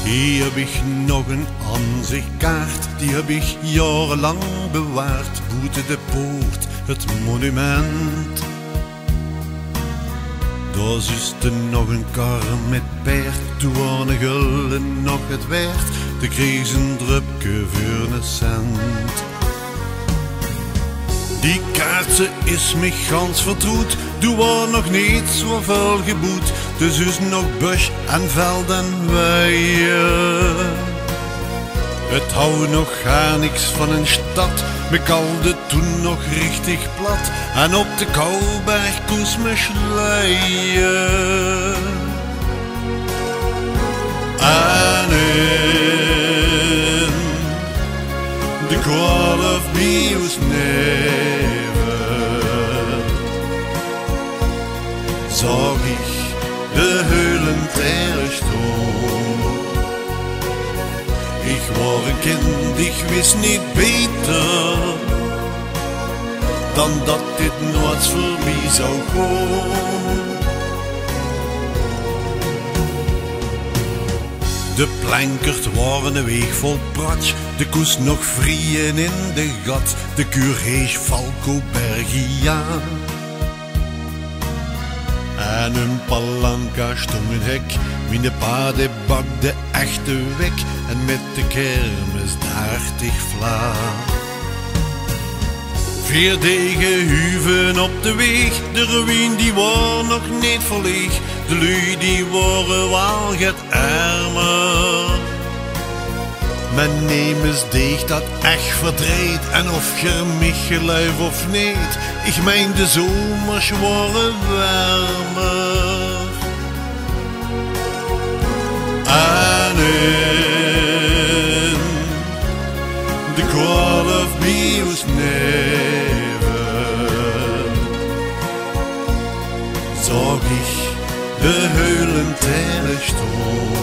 Hier heb ik nog een aanzichtkaart, die heb ik jarenlang bewaard. Boete de poort, het monument. Daar zuste nog een kar met paard, toen waren gulden nog het werd. De kreeg een drupke voor een cent. Die kaart ze is me gans vertroet, doe was nog niet zo veel geboet. Dus is nog bush en veld en weien. Het hou nog gar niks van een stad, me kalde toen nog richtig plat. En op de Kouberg koes me schleien. En in de kwal of Bio's neven zag ik de heulen ter stoom. Ik was een kind, ik wist niet beter dan dat dit nooit voorbij zou gaan. De plankers waren een weeg vol pratsch, de koes nog vrieën in de gat, de Curees Falco Bergia. En een palanca stond een hek, mijn paarden bakte echte wek, en met de kermis daartig vla. 4 degen huven op de weg, de ruïne die was nog niet verleeg, de lui die waren wel get armer. Men nemens deeg dat echt verdreed, en of je mich geluif of niet, ik meen de zomers waren warmer. En in de kwal of Bio's neven zag ik de heulen ter stoom.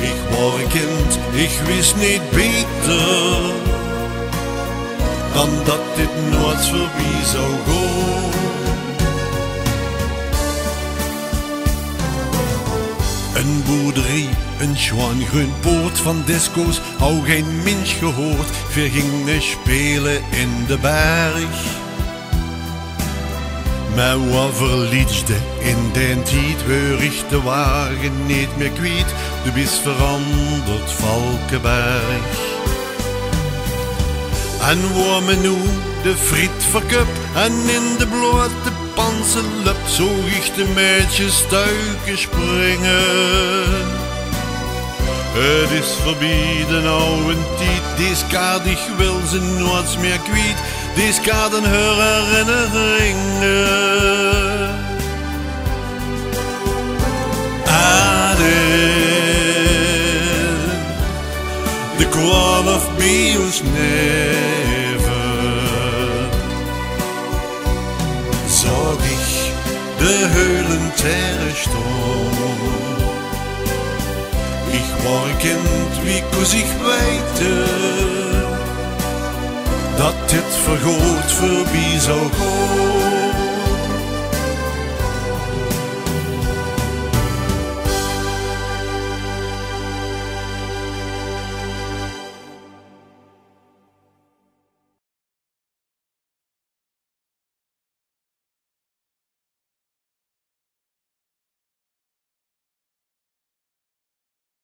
Ik was een kind, ik wist niet beter dan dat dit nooit voorbij zou gaan. Een boerderie, een zwaangroen poort van disco's, hou geen mens gehoord. We gingen spelen in de berg. Maar wat verliefde in den tijd, waar ik de wagen niet meer kwijt. Du bist veranderd, Valkenberg. En waar me nu de friet verkup, en in de blote panselup, zo ik de meisjes stuiken springen. Het is voorbij de oude tijd, deze kaart ik wil ze nooit meer kwijt. Deze kaarten haar herinneringen. En in de kwal of Bio's neven zag ik de heulen ter stoom. Ik was een kind, wie koos ik weten dat dit vergoed voorbij zou gaan.